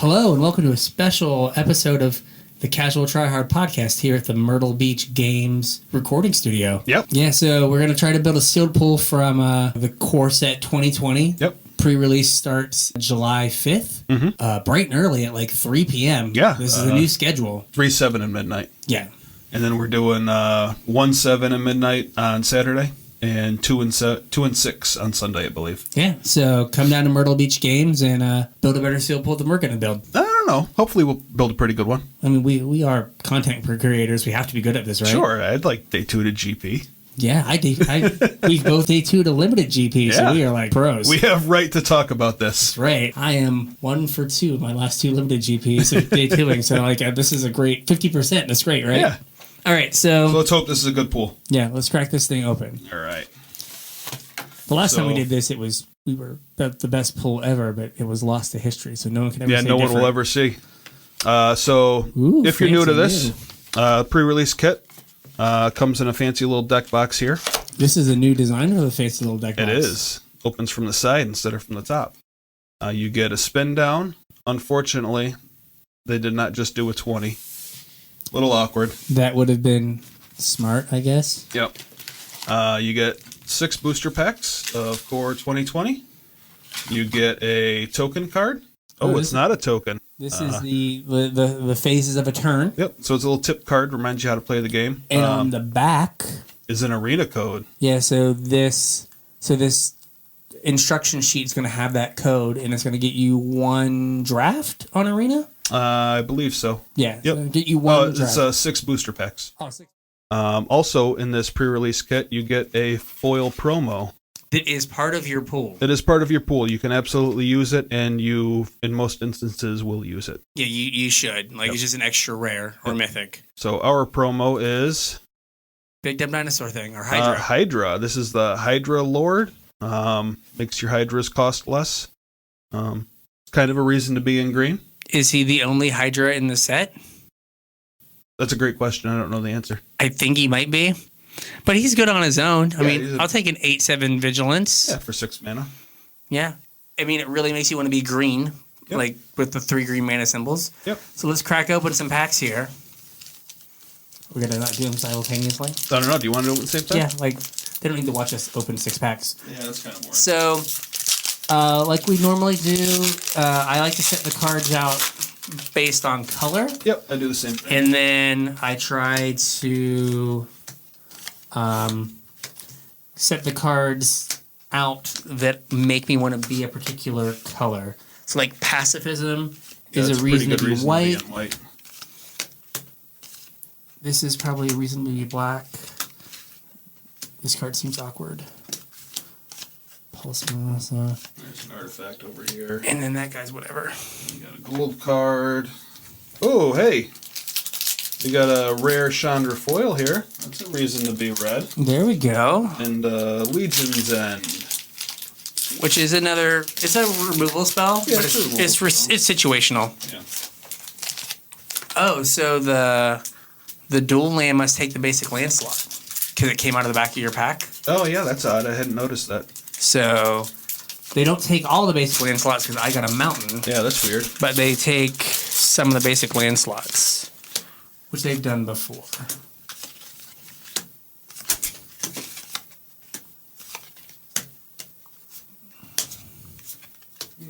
Hello and welcome to a special episode of the Casual Try Hard podcast here at the Myrtle Beach Games recording studio. Yep. Yeah, so we're going to try to build a sealed pool from the core set 2020. Yep. Pre-release starts July 5th, bright and early at like 3 p.m. Yeah. This is the new schedule. 3, 7, and midnight. Yeah. And then we're doing 1, 7, and midnight on Saturday, and 2 and 6 on Sunday, I believe. Yeah, so come down to Myrtle Beach Games and build a better sealed pool than we're going to build. I don't know. Hopefully we'll build a pretty good one. I mean, we are content creators. We have to be good at this, right? Sure. I'd like day 2 to GP. Yeah, we both day 2 to limited GP, so we are like pros. We have right to talk about this. That's right. I am 1 for 2 my last 2 limited GPs of day 2ing, so like this is a great 50%. That's great, right? Yeah. All right, so let's hope this is a good pool. Yeah, let's crack this thing open. All right. The last time we did this, we were the best pool ever, but it was lost to history, so no one can ever say no one will ever see. If you're new to this, pre-release kit comes in a fancy little deck box here. This is a new design or the fancy little deck box? It is. Opens from the side instead of from the top. You get a spin down. Unfortunately, they did not just do a 20. Little awkward. That would have been smart, I guess. Yep. You get 6 booster packs of Core 2020. You get a token card. Oh, it's not a token. This is the phases of a turn. Yep. So it's a little tip card, reminds you how to play the game. And on the back is an arena code. Yeah. So this instruction sheet is going to have that code, and it's going to get you 1 draft on arena. I believe so. Yeah. Yep. So get you 1 draft. It's 6 booster packs. Oh, 6. Also, in this pre-release kit, you get a foil promo. That is part of your pool. It is part of your pool. You can absolutely use it, and you, in most instances, will use it. Yeah, you should. It's just an extra rare or mythic. So our promo is Big Dumb Dinosaur thing, or Hydra. Hydra. This is the Hydra Lord. Makes your Hydras cost less. Kind of a reason to be in green. Is he the only Hydra in the set? That's a great question. I don't know the answer. I think he might be. But he's good on his own. I mean, I'll take an 8/7 Vigilance. Yeah, for 6 mana. Yeah. I mean, it really makes you want to be green, like with the 3 green mana symbols. Yep. So let's crack open some packs here. We're going to not do them simultaneously? I don't know. Do you want to do it at the same time? Yeah, like, they don't need to watch us open 6 packs. Yeah, that's kind of boring. So, like we normally do, I like to set the cards out based on color. Yep, I do the same thing. And then I try to set the cards out that make me want to be a particular color. So, like, pacifism is a reason to be white. This is probably a reason to be black. This card seems awkward. Pulse. There's an artifact over here. And then that guy's whatever. You got a gold card. Oh, hey. We got a rare Chandra foil here. That's a reason to be red. There we go. And Legion's End. Which is another... It's a removal spell, yeah, but it's situational. Yeah. Oh, so the dual land must take the basic land slot. Because it came out of the back of your pack. Oh, yeah, that's odd. I hadn't noticed that. So... They don't take all the basic land slots because I got a mountain. Yeah, that's weird. But they take some of the basic land slots. Which they've done before.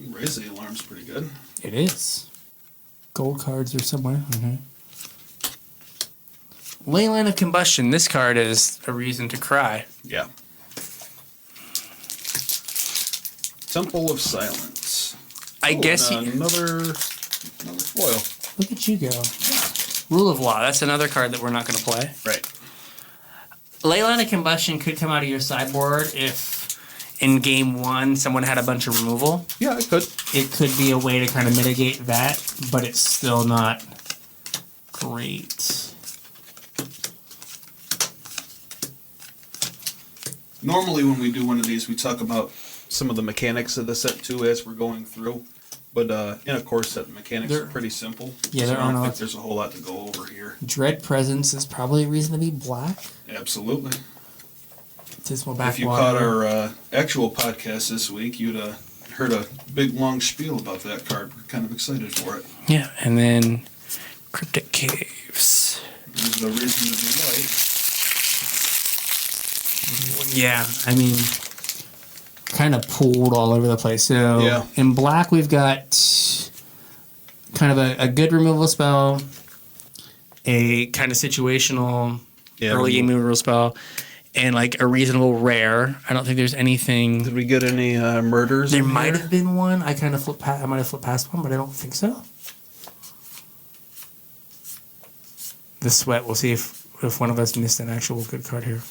Raise the alarm's pretty good. It is. Gold cards are somewhere. Mm-hmm. Leyline of Combustion. This card is a reason to cry. Yeah. Temple of Silence. I guess another foil. Look at you go. Rule of Law. That's another card that we're not going to play. Right. Leyline of Combustion could come out of your sideboard if in game 1 someone had a bunch of removal. Yeah, it could. It could be a way to kind of mitigate that, but it's still not great. Normally when we do one of these, we talk about some of the mechanics of the set too as we're going through. But in a core set, the mechanics are pretty simple. Yeah, so I don't think there's a whole lot to go over here. Dread Presence is probably a reason to be black. Absolutely. Dismal Backwater. If you caught our actual podcast this week, you'd heard a big long spiel about that card. We're kind of excited for it. Yeah, and then Cryptic Caves. There's no reason to be light. Yeah, I mean, kind of pooled all over the place. So Yeah. in black, we've got kind of a good removal spell, a kind of situational early game removal spell, and like a reasonable rare. I don't think there's anything. Did we get any murders? There might have been one. I kind of flipped past. I might have flipped past one, but I don't think so. The sweat. We'll see if one of us missed an actual good card here.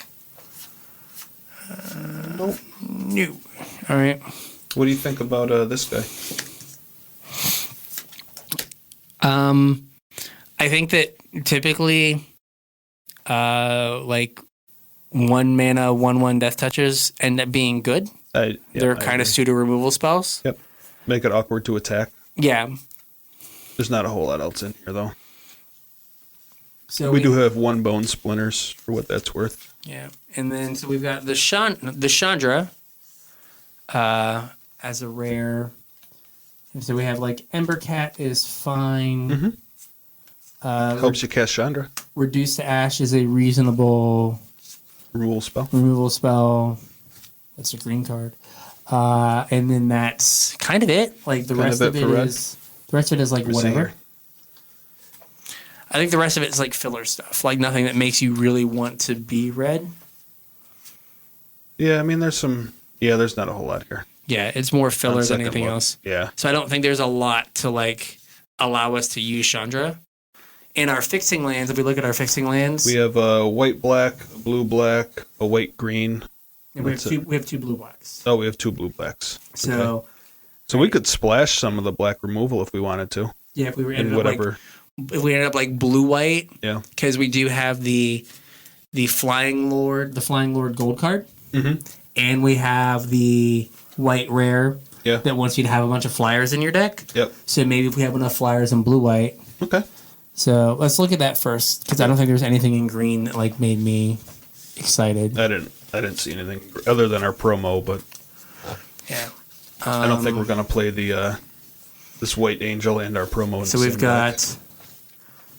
Nope. No. All right. What do you think about this guy? I think that typically, like 1 mana, 1/1 death touches end up being good. They're kind of pseudo removal spells. Yep. Make it awkward to attack. Yeah. There's not a whole lot else in here, though. So we do have 1 bone splinters for what that's worth. Yeah, and then so we've got the Chandra as a rare, and so we have like Embercat is fine. Mm-hmm. Helps you cast Chandra. Reduce to Ash is a reasonable removal spell. That's a green card, and then that's kind of it. Like the rest of it is like whatever. I think the rest of it is like filler stuff, like nothing that makes you really want to be red. Yeah, I mean, there's not a whole lot here. Yeah, it's more filler than anything else. Yeah. So I don't think there's a lot to like allow us to use Chandra. In our fixing lands, if we look at our fixing lands, we have a white-black, a blue-black, a white-green. And we have 2 blue-blacks. Oh, we have 2 blue-blacks. So, okay. So we could splash some of the black removal if we wanted to. Yeah, if we were if we ended up like blue-white. Yeah. Because we do have the Flying Lord gold card. Mm-hmm. And we have the white rare that wants you to have a bunch of flyers in your deck. Yep. So maybe if we have enough flyers in blue-white. Okay. So let's look at that first, because I don't think there's anything in green that like made me excited. I didn't see anything other than our promo, but yeah, I don't think we're gonna play the this white angel and our promo. So we've got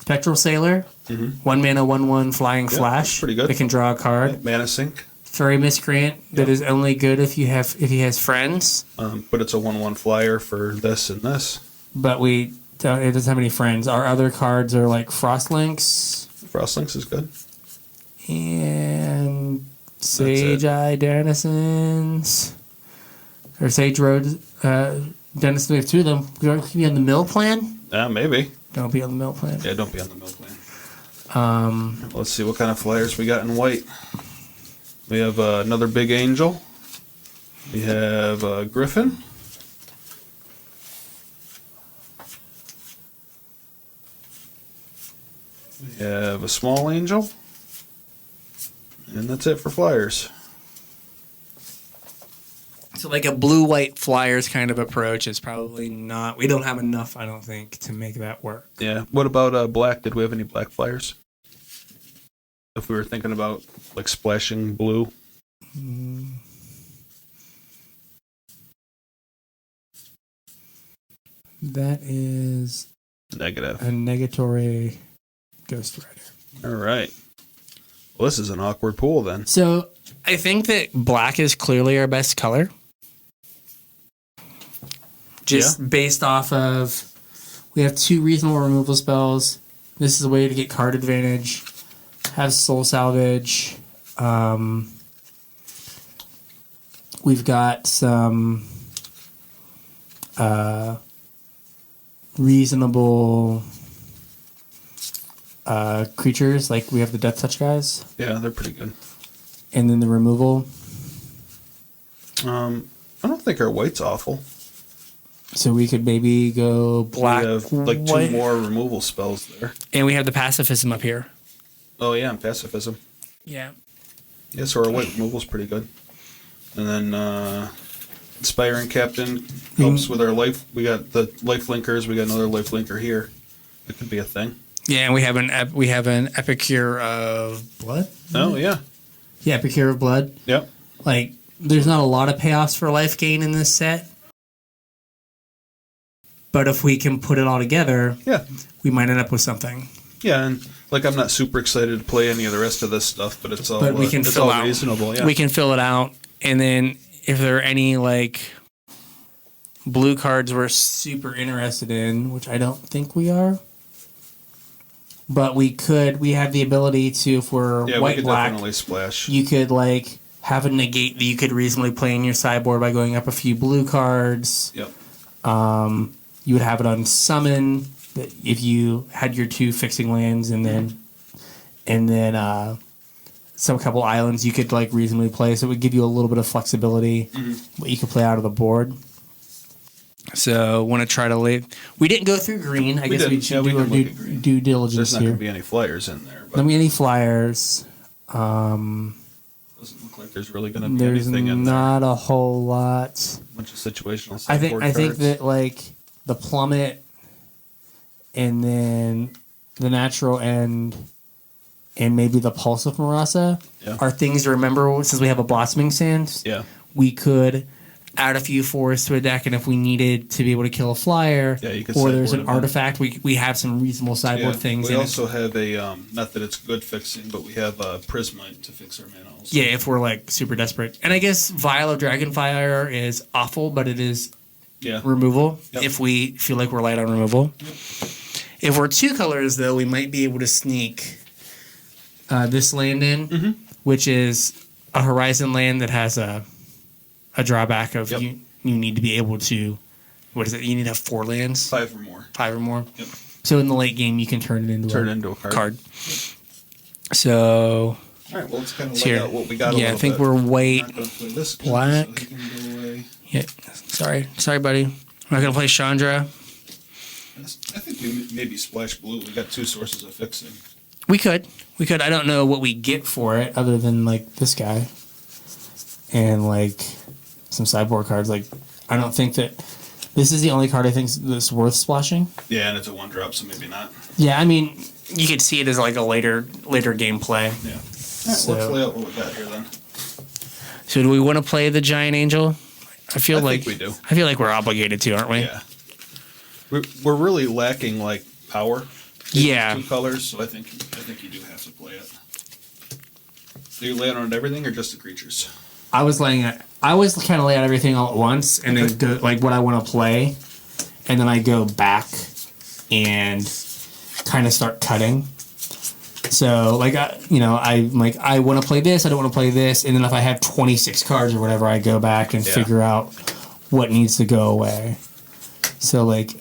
Spectral Sailor, 1 mana, 1/1 flying flash. Pretty good. It can draw a card. Yeah, mana sink. Fairy Miscreant that is only good if he has friends. But it's a 1/1 flyer for this and this. But it doesn't have any friends. Our other cards are like Frostlinks. Frostlinks is good. And Sage Eye Denizens. Or Sage Road Denizens. We have 2 of them. Can we be on the mill plan? Maybe. Don't be on the mill plan. Yeah, don't be on the mill plan. Let's see what kind of flyers we got in white. We have another big angel. We have a griffin. We have a small angel. And that's it for flyers. So like a blue-white flyers kind of approach is probably not... We don't have enough, I don't think, to make that work. Yeah. What about black? Did we have any black flyers? If we were thinking about like splashing blue. That is... Negative. A negatory Ghost Rider. All right. Well, this is an awkward pool then. So I think that black is clearly our best color. Just based off of, we have 2 reasonable removal spells. This is a way to get card advantage. Have Soul Salvage. We've got some reasonable creatures, like we have the Death Touch guys. Yeah, they're pretty good. And then the removal. I don't think our white's awful. So we could maybe go black. We have like white. 2 more removal spells there. And we have the pacifism up here. Oh yeah, and pacifism. Yeah. Yeah, so our white removal's pretty good. And then Inspiring Captain helps with our life. We got the life linkers. We got another life linker here. It could be a thing. Yeah, and we have an Epicure of Blood. Oh yeah. Yeah, Epicure of Blood. Yep. Like, there's not a lot of payoffs for life gain in this set. But if we can put it all together, Yeah. we might end up with something. Yeah, and like I'm not super excited to play any of the rest of this stuff, but it's all But we can it's fill all out. reasonable. Yeah. We can fill it out, and then if there are any like blue cards we're super interested in, which I don't think we are, but we have the ability to, if we're yeah, we white could black, definitely splash. you could like have a negate that you could reasonably play in your sideboard by going up a few blue cards. Yep. You would have it on summon that if you had your 2 fixing lands, and then some couple islands you could like reasonably play. So it would give you a little bit of flexibility what you could play out of the board. So want to try to leave. We didn't go through green. I guess we should do our due diligence There's not here. going to be any flyers in there. But Not any flyers. doesn't look like there's really going to be There's anything in not a whole lot. there. A bunch of situational I sideboard think cards. that like the plummet, and then the natural end, and maybe the pulse of Marasa are things to remember. Since we have a blossoming sand, we could add a few forests to a deck, and if we needed to be able to kill a flyer, you could or there's sideboard an them. artifact, we have some reasonable sideboard things. We in also have a, not that it's good fixing, but we have a Prismite to fix our mana also. Yeah, if we're like super desperate. And I guess Vial of Dragonfire is awful, but it is removal if we feel like we're light on removal. If we're 2 colors, though, we might be able to sneak this land in, which is a Horizon land that has a drawback of you need to be able to, what is it? You need to have 4 lands? 5 or more. 5 or more? Yep. So in the late game, you can turn it into a card. So... All right, well, let's kind of lay out what we got a little I think bit. we're white, I'm not gonna play this guy, black. so he can go away. Yeah, sorry, buddy. We're not gonna play Chandra. I think we maybe splash blue. We got 2 sources of fixing. We could. I don't know what we get for it other than like this guy and like some sideboard cards. Like I don't think that this is the only card I think that's worth splashing. Yeah, and it's a 1-drop, so maybe not. Yeah, I mean you could see it as like a later gameplay. Yeah. All right, let's lay out what we got here then. So do we want to play the Giant Angel? I feel like we do. I feel like we're obligated to, aren't we? Yeah. We're really lacking like power. Yeah. 2 colors, so I think you do have to play it. Are you laying on everything or just the creatures? I was kind of lay out everything all at once, and then go like what I want to play, and then I go back and kind of start cutting. So like I want to play this, I don't want to play this, and then if I have 26 cards or whatever, I go back and figure out what needs to go away. So like,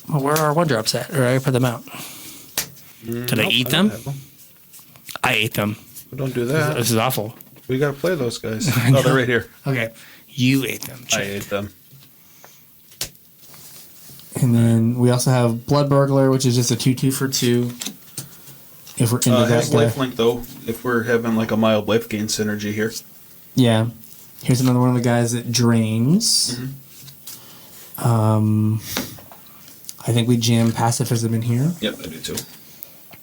well, where are 1-drops at? Or I put them out. Did I eat them? I ate them. Don't do that. This is awful. We gotta play those guys. Oh, they're right here. Okay, you ate them. I ate them. And then we also have Blood Burglar, which is just a 2/2 for 2. If we're into that has guy. lifelink though. If we're having like a mild life gain synergy here. Yeah. Here's another one of the guys that drains. I think we jam pacifism in here. Yep, I do too.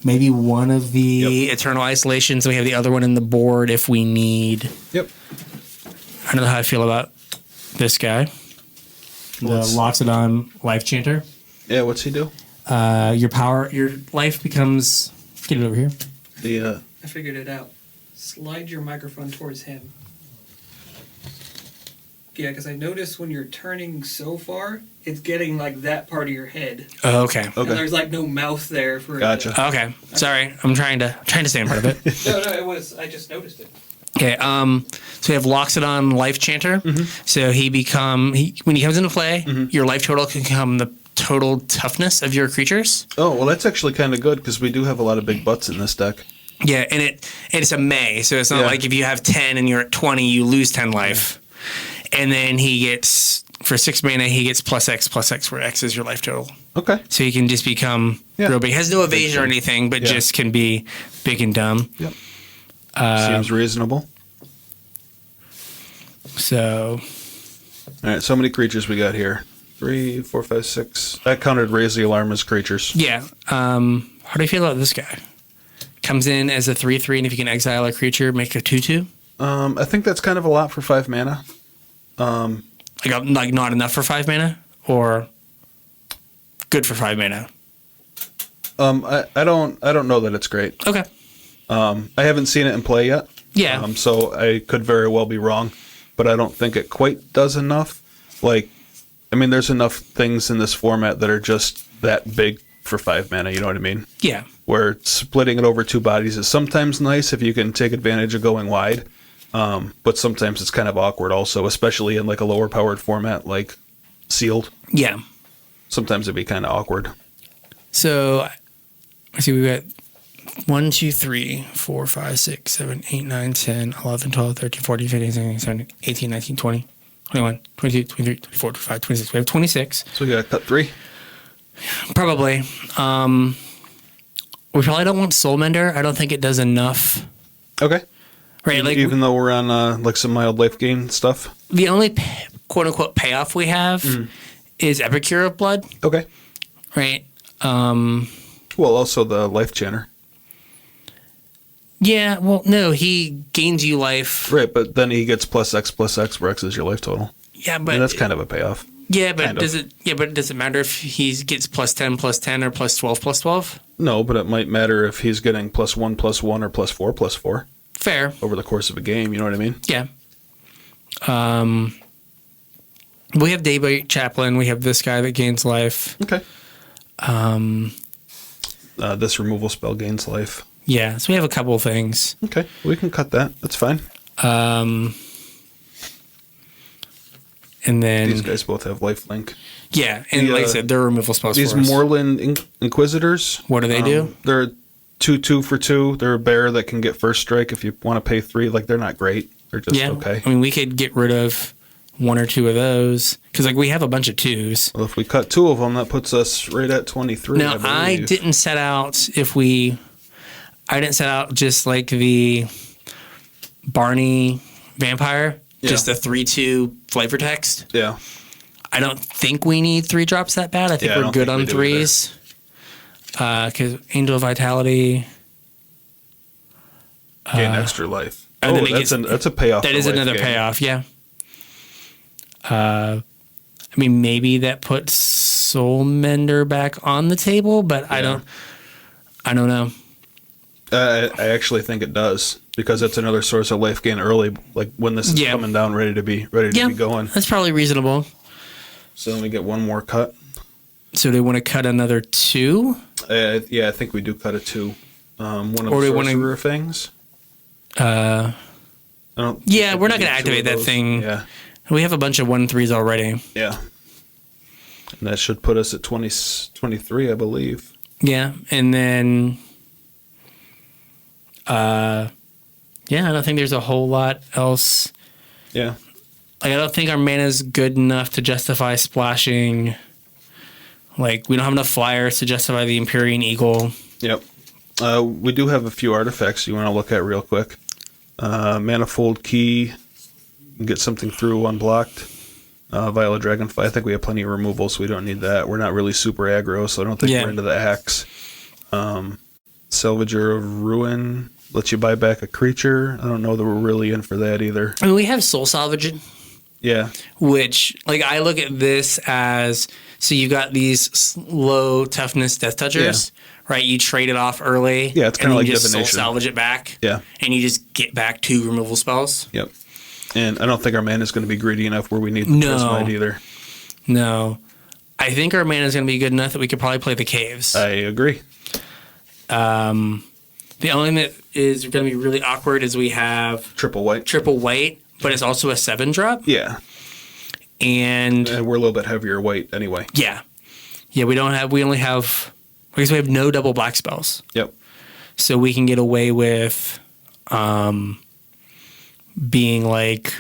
Maybe one of the Eternal Isolations. We have the other one in the board if we need. Yep. I don't know how I feel about this guy. The Loxodon Life Chanter. Yeah, what's he do? Your life becomes. Get it over here. I figured it out. Slide your microphone towards him. Yeah, because I noticed when you're turning so far, it's getting like that part of your head. Oh, okay. And there's like no mouth there for. Gotcha. Okay. Sorry, I'm trying to stay in front of it. No, it was. I just noticed it. Okay. So we have Loxodon Life Chanter. So when he comes into play, your life total can become the total toughness of your creatures. Oh, well, that's actually kind of good because we do have a lot of big butts in this deck. Yeah, and it's a May, so it's not like if you have 10 and you're at 20, you lose 10 life. And then he gets, for 6 mana, he gets +X, where X is your life total. Okay. So he can just become real big. Has no evasion or anything, but just can be big and dumb. Yep. Seems reasonable. So. All right, so many creatures we got here. 3, 4, 5, 6. That counted Raise the Alarm as creatures. Yeah. How do you feel about this guy? Comes in as a 3/3, and if you can exile a creature, make a 2/2. I think that's kind of a lot for 5 mana. Like not enough for 5 mana, or good for 5 mana. I don't know that it's great. Okay. I haven't seen it in play yet. Yeah. So I could very well be wrong, but I don't think it quite does enough. Like, I mean, there's enough things in this format that are just that big for 5 mana, you know what I mean? Yeah. Where splitting it over 2 bodies is sometimes nice if you can take advantage of going wide, but sometimes it's kind of awkward also, especially in like a lower powered format like Sealed. Yeah. Sometimes it'd be kind of awkward. So, I see we've got 1, 2, 3, 4, 5, 6, 7, 8, 9, 10, 11, 12, 13, 14, 15, 16, 17, 18, 19, 20, 21, 22, 23, 24, 25, 26. We have 26. So we got to cut 3? Probably. We probably don't want Soulmender. I don't think it does enough. Okay. Right, like even though we're on like some mild life gain stuff. The only quote unquote payoff we have is Epicure of Blood. Okay. Right. Well, also the life chanter. Yeah. Well, no, he gains you life. Right, but then he gets +X where X is your life total. Yeah, but and that's kind of a payoff. Yeah, but does it? Yeah, but does it matter if he gets +10 or +12 +12? No, but it might matter if he's getting +1 +1 or +4 +4. Fair. Over the course of a game, you know what I mean? Yeah. We have Daybreak Chaplain. We have this guy that gains life. Okay. This removal spell gains life. Yeah, so we have a couple of things. Okay, we can cut that. That's fine. And then these guys both have lifelink. Yeah, and like I said, they're removal spells. These for us. Moorland Inquisitors. What do they do? They're 2/2 for 2. They're a bear that can get first strike if you want to pay 3. Like, they're not great. They're just okay. I mean, we could get rid of 1 or 2 of those because like we have a bunch of 2s. Well, if we cut 2 of them, that puts us right at 23. Now I didn't set out I didn't set out just like the Barney vampire, just a 3/2 flavor text. Yeah. I don't think we need 3 drops that bad. I think we're good on 3s. Because Angel of Vitality. Gain extra life. That's a payoff. That is another payoff, yeah. I mean, maybe that puts Soulmender back on the table, but I don't know. I actually think it does because it's another source of life gain early, like when this is coming down, ready to be going. That's probably reasonable. So then we get 1 more cut. So they want to cut another 2? Yeah, I think we do cut a 2. One of the sorcerer things. Yeah, we're not going to activate that thing. Yeah. We have a bunch of 1/3s already. Yeah. And that should put us at 23, I believe. Yeah, and then I don't think there's a whole lot else. Yeah. Like, I don't think our mana is good enough to justify splashing. Like, we don't have enough flyers to justify the Empyrean Eagle. Yep. We do have a few artifacts you want to look at real quick. Manifold Key. Get something through unblocked. Violet Dragonfly. I think we have plenty of removal, so we don't need that. We're not really super aggro, so I don't think we're into the axe. Salvager of Ruin. Lets you buy back a creature. I don't know that we're really in for that either. I mean, we have Soul Salvage. Yeah. Which, like, I look at this as, so you got these low toughness Death Touchers, right? You trade it off early. Yeah, it's kind of like just divination. Soul Salvage it back. Yeah. And you just get back 2 removal spells. Yep. And I don't think our mana is going to be greedy enough where we need the Prismite either. No. I think our mana is going to be good enough that we could probably play the Caves. I agree. The only thing that is going to be really awkward is we have triple white, but it's also a 7-drop. Yeah. And we're a little bit heavier white anyway. Yeah. Yeah, we only have, I guess we have no double black spells. Yep. So we can get away with being like,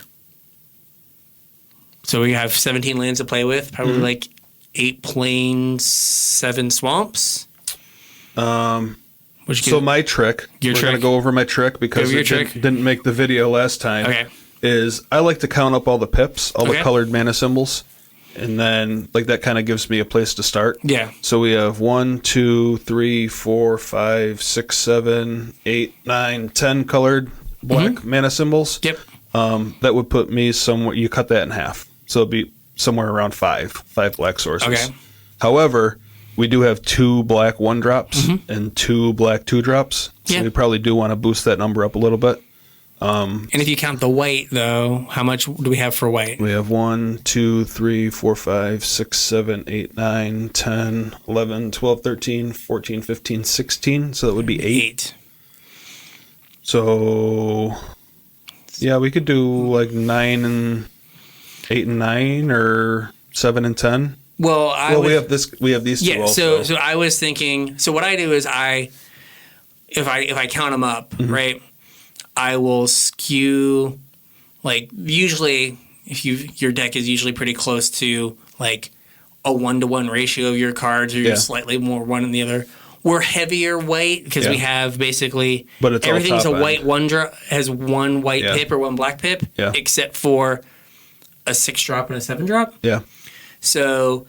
so we have 17 lands to play with, probably like 8 plains, 7 swamps. So my trick, we're going to go over my trick because it didn't make the video last time, is I like to count up all the pips, all the colored mana symbols, and then like that kind of gives me a place to start. Yeah. So we have 1, 2, 3, 4, 5, 6, 7, 8, 9, 10 colored black mana symbols. Yep. That would put me somewhere, you cut that in half. So it'd be somewhere around 5 black sources. Okay. However, We do have 2 black 1-drops and 2 black 2-drops. So we probably do want to boost that number up a little bit. And if you count the white, though, how much do we have for white? We have 1, 2, 3, 4, 5, 6, 7, 8, 9, 10, 11, 12, 13, 14, 15, 16. So that would be 8. So, yeah, we could do like 9 and 8 and 9 or 7 and 10. Well, we have these 2 also. So I was thinking, so what I do is if I count them up, right, I will skew, like, usually if your deck is usually pretty close to like a 1-to-1 ratio of your cards, or you're slightly more one than the other. We're heavier white because we have basically everything's a white end. 1-drop, has 1 white pip or 1 black pip, except for a 6-drop and a 7-drop. Yeah. So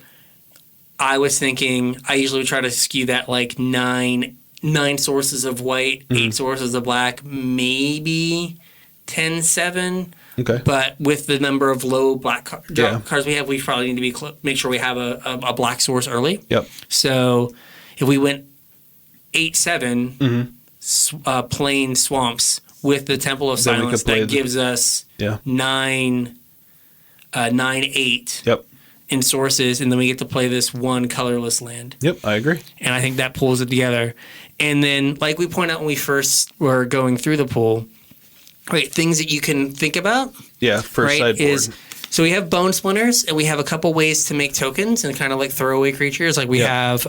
I was thinking I usually try to skew that like 9 sources of white, 8 sources of black, maybe 10-7. Okay. But with the number of low black cards we have, we probably need to make sure we have a black source early. Yep. So if we went 8-7, plain swamps with the Temple of Silence, that gives us 9-8 in sources, and then we get to play this 1 colorless land. Yep, I agree. And I think that pulls it together. And then, like we point out when we first were going through the pool, right, things that you can think about. Yeah, for sideboard. So we have bone splinters, and we have a couple ways to make tokens and kind of like throwaway creatures. Like we have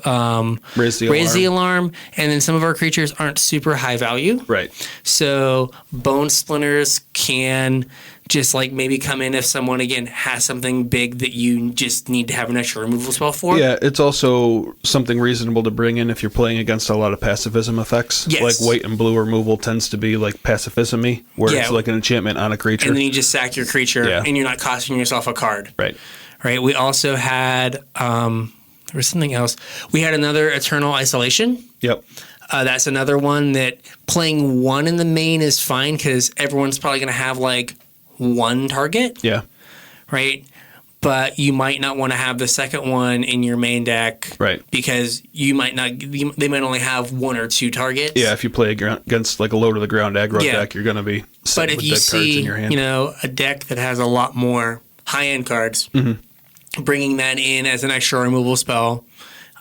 Raise the Alarm, and then some of our creatures aren't super high value. Right. So bone splinters can just like maybe come in if someone, again, has something big that you just need to have an extra removal spell for. Yeah, it's also something reasonable to bring in if you're playing against a lot of pacifism effects. Yes. Like white and blue removal tends to be like pacifism-y, where it's like an enchantment on a creature. And then you just sack your creature, and you're not costing yourself a card. Right. Right. We also had, there was something else. We had another Eternal Isolation. Yep. That's another one that playing 1 in the main is fine because everyone's probably going to have like 1 target. Yeah. Right? But you might not want to have the second one in your main deck. Right. Because they might only have 1 or 2 targets. Yeah, if you play against like a low to the ground aggro deck, you're going to be but if you see, a deck that has a lot more high-end cards, bringing that in as an extra removal spell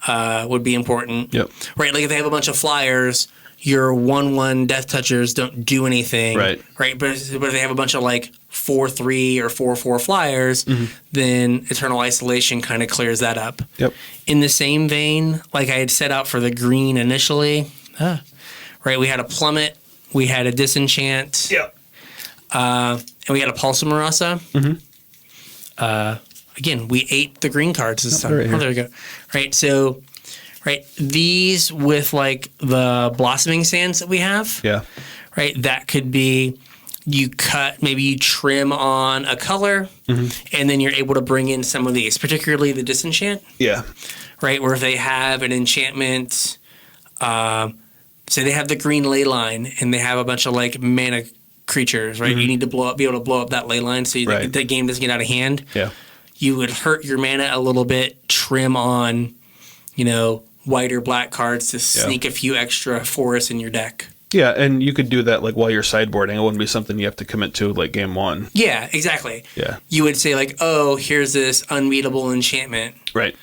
would be important. Yep. Right? Like if they have a bunch of flyers, your 1/1 Death Touchers don't do anything. Right. Right? But if they have a bunch of like 4/3 or 4/4 flyers, then Eternal Isolation kind of clears that up. Yep. In the same vein, like I had set out for the green initially, right? We had a Plummet, we had a Disenchant, and we had a Pulse of Marasa. Again, we ate the green cards this time. Right, there we go. Right, so these with like the Blossoming Sands that we have. Yeah. Right, that could be you cut, maybe you trim on a color, and then you're able to bring in some of these, particularly the Disenchant. Yeah. Right, where if they have an enchantment, say they have the green ley line, and they have a bunch of like mana creatures, right? You need to be able to blow up that ley line so the game doesn't get out of hand. Yeah. You would hurt your mana a little bit, trim on, white or black cards to sneak a few extra forests in your deck. Yeah, and you could do that like while you're sideboarding. It wouldn't be something you have to commit to like game 1. Yeah, exactly. Yeah. You would say like, oh, here's this unbeatable enchantment. Right.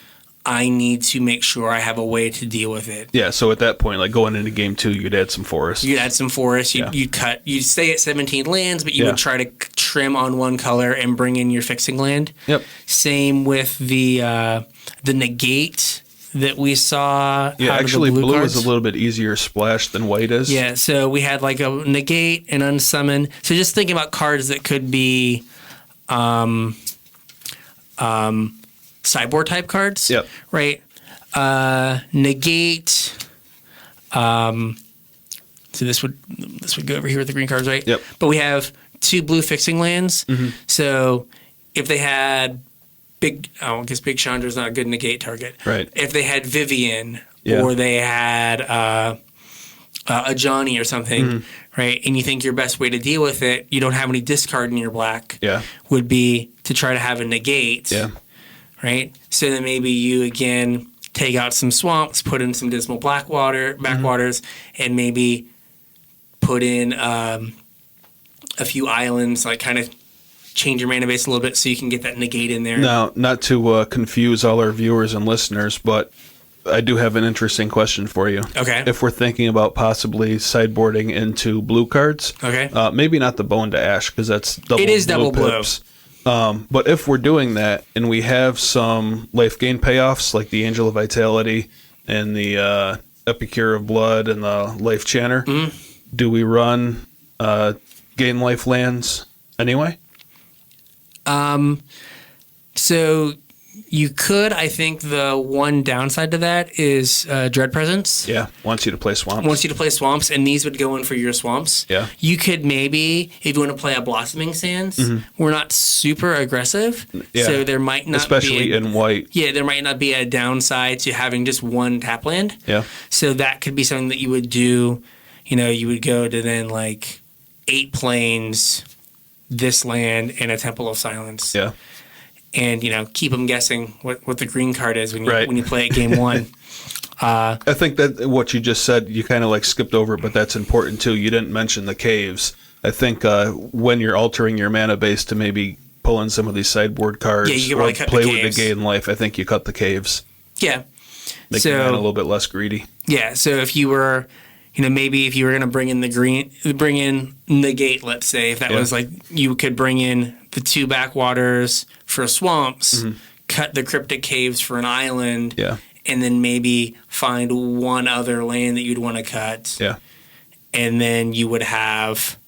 I need to make sure I have a way to deal with it. Yeah, so at that point, like going into game 2, you'd add some forests. You'd add some forests. You'd cut. You'd stay at 17 lands, but you would try to trim on one color and bring in your fixing land. Yep. Same with the negate that we saw. Yeah, actually, blue is a little bit easier splash than white is. Yeah, so we had like a negate and unsummon. So just thinking about cards that could be sideboard type cards. Yep. Right. Negate. So this would go over here with the green cards, right? Yep. But we have 2 blue fixing lands. So if they had I guess Big Chandra's not a good negate target. Right. If they had Vivian or they had a Johnny or something, right? And you think your best way to deal with it, you don't have any discard in your black. Yeah. Would be to try to have a negate. Yeah. Right? So then maybe you, again, take out some swamps, put in some dismal backwaters, and maybe put in a few islands, like kind of change your mana base a little bit so you can get that negate in there. Now, not to confuse all our viewers and listeners, but I do have an interesting question for you. Okay. If we're thinking about possibly sideboarding into blue cards, Okay. Maybe not the Bone to Ash, because that's double blue. It is double blue. Pips. But if we're doing that and we have some life gain payoffs, like the Angel of Vitality and the Epicure of Blood and the Life Chanter, do we run gain life lands anyway? So you could. I think the one downside to that is Dread Presence. Yeah, wants you to play swamps. Wants you to play swamps, and these would go in for your swamps. Yeah. You could maybe, if you want to play a Blossoming Sands, we're not super aggressive, so there might not especially be in white. Yeah, there might not be a downside to having just one tap land. Yeah. So that could be something that you would do. You know, you would go to then like 8 planes, this land, and a Temple of Silence. Yeah. And, you know, keep them guessing what the green card is when you Right. when you play it game one. I think that what you just said, you kind of like skipped over, but that's important too. You didn't mention the caves. I think when you're altering your mana base to maybe pull in some of these sideboard cards Yeah, you can or probably cut play the with the caves. gain life, I think you cut the caves. Yeah. Make your mana a little bit less greedy. Yeah, so if you were, you know, maybe if you were going to bring in negate, let's say, if that was like, you could bring in the 2 backwaters for swamps, cut the cryptic caves for an island, and then maybe find one other land that you'd want to cut. Yeah. And then you would have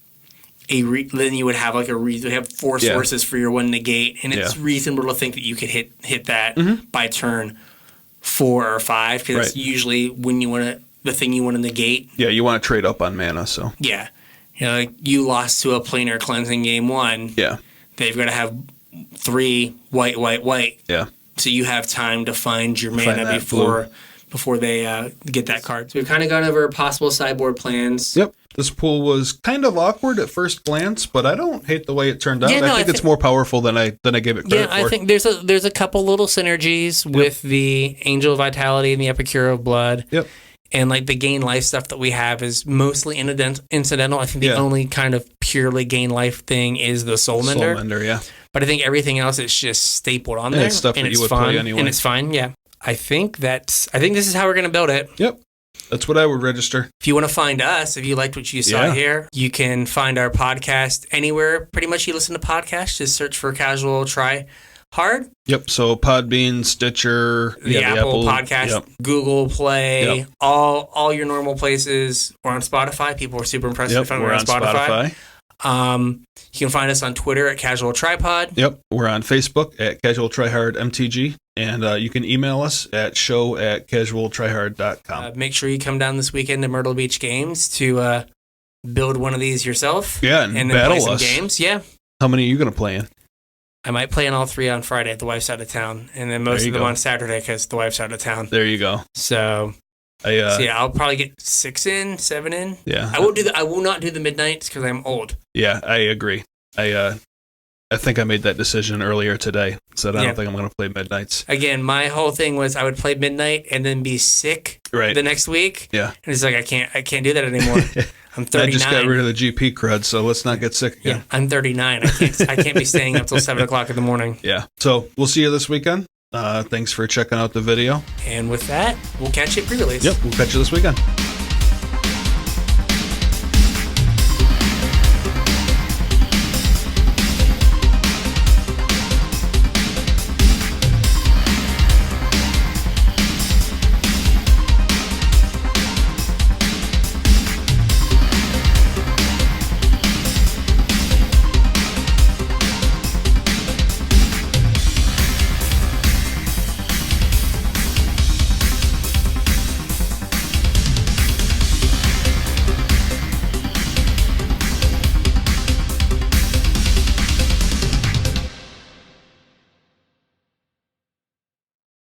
have 4 sources for your one negate, and it's reasonable to think that you could hit that by turn 4 or 5, because it's usually when you want to, the thing you want to negate. Yeah, you want to trade up on mana, so. Yeah. You know, like you lost to a planar cleansing game 1. Yeah. They've got to have 3 white. Yeah. So you have time to find your mana before they get that card. So we've kind of gone over possible sideboard plans. Yep. This pool was kind of awkward at first glance, but I don't hate the way it turned out. Yeah, no, I think it's more powerful than I gave it credit for. Yeah, I think there's a couple little synergies with the Angel of Vitality and the Epicure of Blood. Yep. And like the gain life stuff that we have is mostly incidental. I think the only kind of purely gain life thing is the Soul Mender. Soul Mender, yeah. But I think everything else is just stapled on there. It's stuff that you would fun, play anyway. And it's fine, yeah. I think this is how we're going to build it. Yep. That's what I would register. If you want to find us, if you liked what you saw here, you can find our podcast anywhere. Pretty much you listen to podcasts, just search for Casual Try Hard. Yep. So Podbean, Stitcher, the Apple Podcast, Google Play, all your normal places. We're on Spotify. People were super impressed with we're on Spotify. You can find us on Twitter at Casual Tripod. Yep. We're on Facebook at Casual Try Hard MTG. And you can email us at show@casualtryhard.com. Make sure you come down this weekend to Myrtle Beach Games to build one of these yourself. Yeah, and then battle play some us. games. Yeah. How many are you going to play in? I might play in all 3 on Friday if the wife's out of town, and then most of them on Saturday because the wife's out of town. There you go. So I'll probably get 6 in, 7 in. Yeah. I will not do the midnights because I'm old. Yeah, I agree. I think I made that decision earlier today. Said I don't think I'm going to play midnights. Again, my whole thing was I would play midnight and then be sick the next week. Yeah. And it's like I can't do that anymore. I'm 39. I just got rid of the GP crud, so let's not get sick again. Yeah, I'm 39. I can't be staying up till 7 o'clock in the morning. Yeah. So we'll see you this weekend. Thanks for checking out the video. And with that, we'll catch you at pre-release. Yep, we'll catch you this weekend.